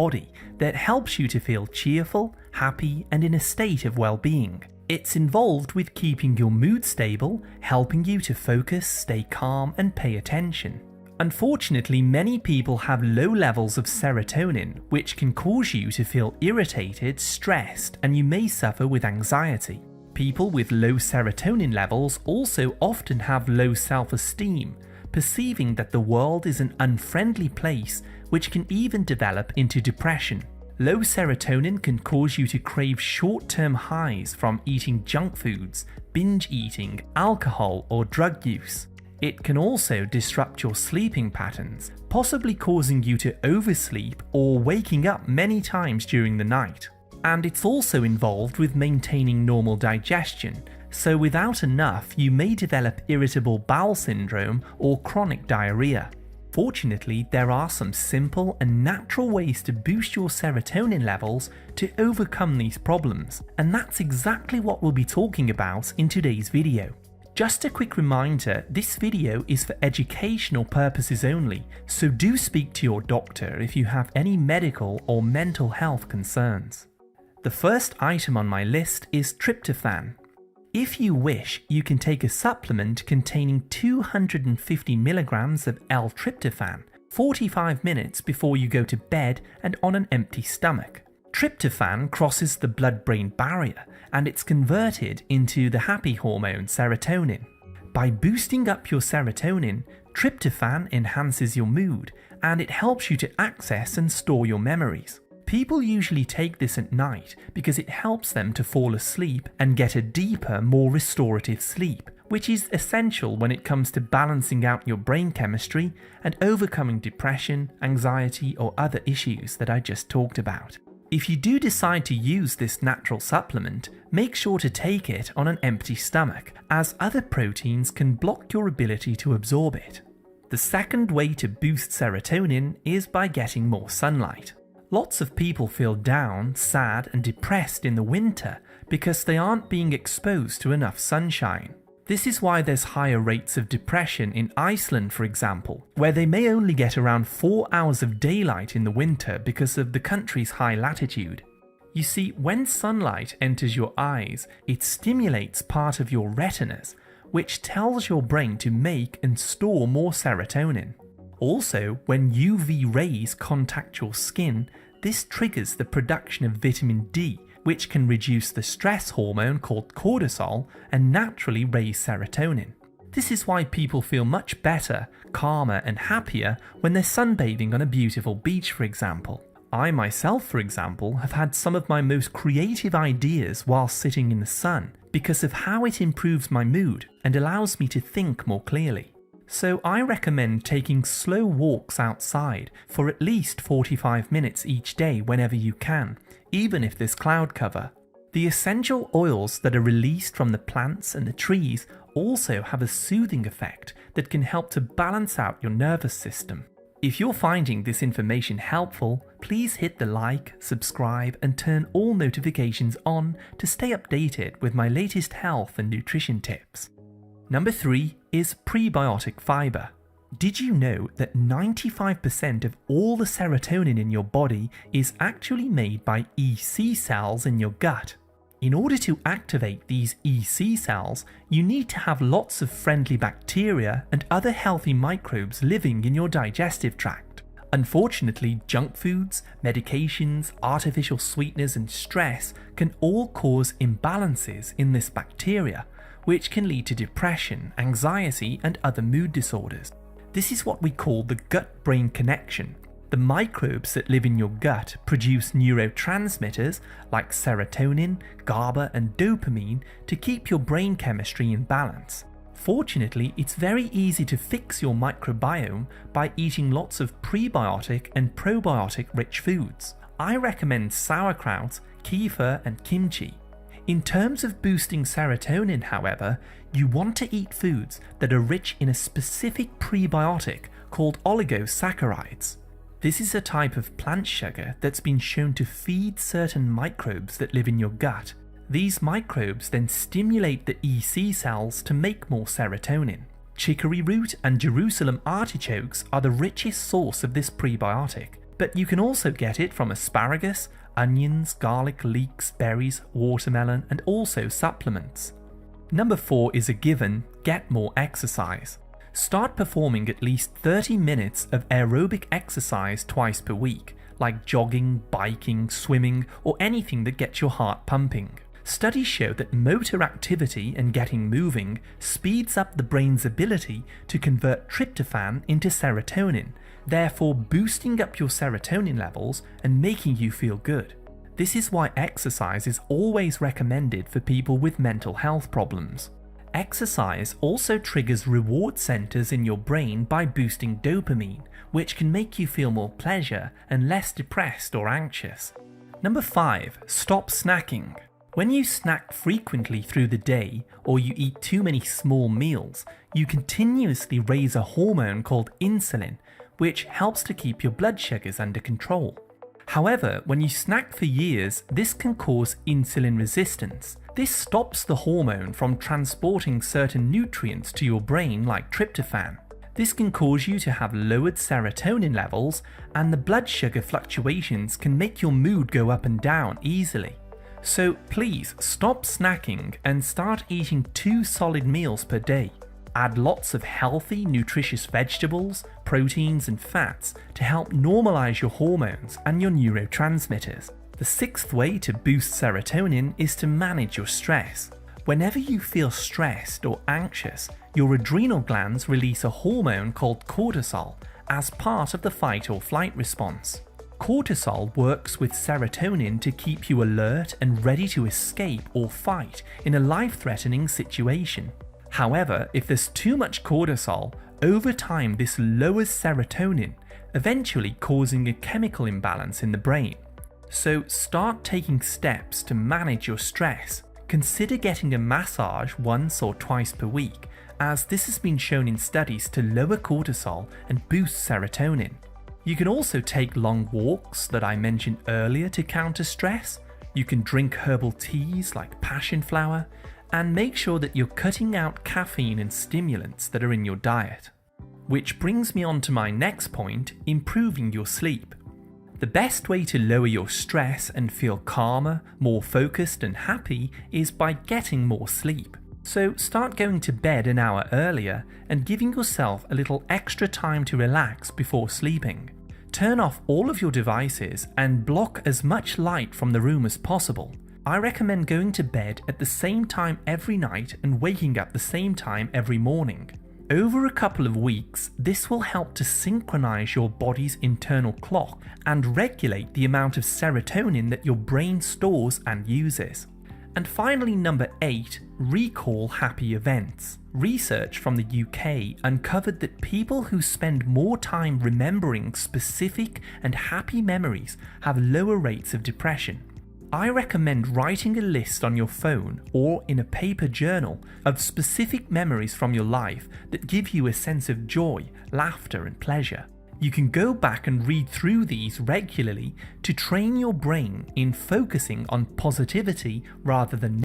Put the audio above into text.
body that helps you to feel cheerful, happy, and in a state of well-being. It's involved with keeping your mood stable, helping you to focus, stay calm, and pay attention. Unfortunately, many people have low levels of serotonin, which can cause you to feel irritated, stressed, and you may suffer with anxiety. People with low serotonin levels also often have low self-esteem, perceiving that the world is an unfriendly place, which can even develop into depression. Low serotonin can cause you to crave short-term highs from eating junk foods, binge eating, alcohol, or drug use. It can also disrupt your sleeping patterns, possibly causing you to oversleep or waking up many times during the night. And it's also involved with maintaining normal digestion, so without enough you may develop irritable bowel syndrome or chronic diarrhea. Fortunately, there are some simple and natural ways to boost your serotonin levels to overcome these problems, and that's exactly what we'll be talking about in today's video. Just a quick reminder, this video is for educational purposes only, so do speak to your doctor if you have any medical or mental health concerns. The first item on my list is tryptophan. If you wish, you can take a supplement containing 250 milligrams of L-tryptophan 45 minutes before you go to bed and on an empty stomach. Tryptophan crosses the blood-brain barrier and it's converted into the happy hormone serotonin. By boosting up your serotonin, tryptophan enhances your mood and it helps you to access and store your memories. People usually take this at night because it helps them to fall asleep and get a deeper, more restorative sleep, which is essential when it comes to balancing out your brain chemistry and overcoming depression, anxiety, or other issues that I just talked about. If you do decide to use this natural supplement, make sure to take it on an empty stomach, as other proteins can block your ability to absorb it. The second way to boost serotonin is by getting more sunlight. Lots of people feel down, sad, and depressed in the winter because they aren't being exposed to enough sunshine. This is why there's higher rates of depression in Iceland, for example, where they may only get around 4 hours of daylight in the winter because of the country's high latitude. You see, when sunlight enters your eyes, it stimulates part of your retinas, which tells your brain to make and store more serotonin. Also, when UV rays contact your skin, this triggers the production of vitamin D, which can reduce the stress hormone called cortisol and naturally raise serotonin. This is why people feel much better, calmer, and happier when they're sunbathing on a beautiful beach, for example. I myself, for example, have had some of my most creative ideas while sitting in the sun because of how it improves my mood and allows me to think more clearly. So I recommend taking slow walks outside for at least 45 minutes each day whenever you can, even if there's cloud cover. The essential oils that are released from the plants and the trees also have a soothing effect that can help to balance out your nervous system. If you're finding this information helpful, please hit the like, subscribe, and turn all notifications on to stay updated with my latest health and nutrition tips. Number 3 is prebiotic fiber. Did you know that 95% of all the serotonin in your body is actually made by EC cells in your gut? In order to activate these EC cells, you need to have lots of friendly bacteria and other healthy microbes living in your digestive tract. Unfortunately, junk foods, medications, artificial sweeteners, and stress can all cause imbalances in this bacteria, which can lead to depression, anxiety, and other mood disorders. This is what we call the gut-brain connection. The microbes that live in your gut produce neurotransmitters like serotonin, GABA, and dopamine to keep your brain chemistry in balance. Fortunately, it's very easy to fix your microbiome by eating lots of prebiotic and probiotic-rich foods. I recommend sauerkraut, kefir, and kimchi. In terms of boosting serotonin, however, you want to eat foods that are rich in a specific prebiotic called oligosaccharides. This is a type of plant sugar that's been shown to feed certain microbes that live in your gut. These microbes then stimulate the EC cells to make more serotonin. Chicory root and Jerusalem artichokes are the richest source of this prebiotic, but you can also get it from asparagus, onions, garlic, leeks, berries, watermelon, and also supplements. Number 4 is a given: get more exercise. Start performing at least 30 minutes of aerobic exercise twice per week, like jogging, biking, swimming, or anything that gets your heart pumping. Studies show that motor activity and getting moving speeds up the brain's ability to convert tryptophan into serotonin, therefore boosting up your serotonin levels and making you feel good. This is why exercise is always recommended for people with mental health problems. Exercise also triggers reward centers in your brain by boosting dopamine, which can make you feel more pleasure and less depressed or anxious. Number 5, stop snacking. When you snack frequently through the day, or you eat too many small meals, you continuously raise a hormone called insulin, which helps to keep your blood sugars under control. However, when you snack for years, this can cause insulin resistance. This stops the hormone from transporting certain nutrients to your brain like tryptophan. This can cause you to have lowered serotonin levels, and the blood sugar fluctuations can make your mood go up and down easily. So please stop snacking and start eating 2 solid meals per day. Add lots of healthy, nutritious vegetables, proteins and fats to help normalize your hormones and your neurotransmitters. The 6th way to boost serotonin is to manage your stress. Whenever you feel stressed or anxious, your adrenal glands release a hormone called cortisol as part of the fight or flight response. Cortisol works with serotonin to keep you alert and ready to escape or fight in a life-threatening situation. However, if there's too much cortisol, over time this lowers serotonin, eventually causing a chemical imbalance in the brain. So start taking steps to manage your stress. Consider getting a massage once or twice per week, as this has been shown in studies to lower cortisol and boost serotonin. You can also take long walks that I mentioned earlier to counter stress. You can drink herbal teas like passion flower, and make sure that you're cutting out caffeine and stimulants that are in your diet. Which brings me on to my next point: improving your sleep. The best way to lower your stress and feel calmer, more focused and happy is by getting more sleep. So start going to bed an hour earlier and giving yourself a little extra time to relax before sleeping. Turn off all of your devices and block as much light from the room as possible. I recommend going to bed at the same time every night and waking up the same time every morning. Over a couple of weeks, this will help to synchronize your body's internal clock and regulate the amount of serotonin that your brain stores and uses. And finally, number 8, recall happy events. Research from the UK uncovered that people who spend more time remembering specific and happy memories have lower rates of depression. I recommend writing a list on your phone or in a paper journal of specific memories from your life that give you a sense of joy, laughter, and pleasure. You can go back and read through these regularly to train your brain in focusing on positivity rather than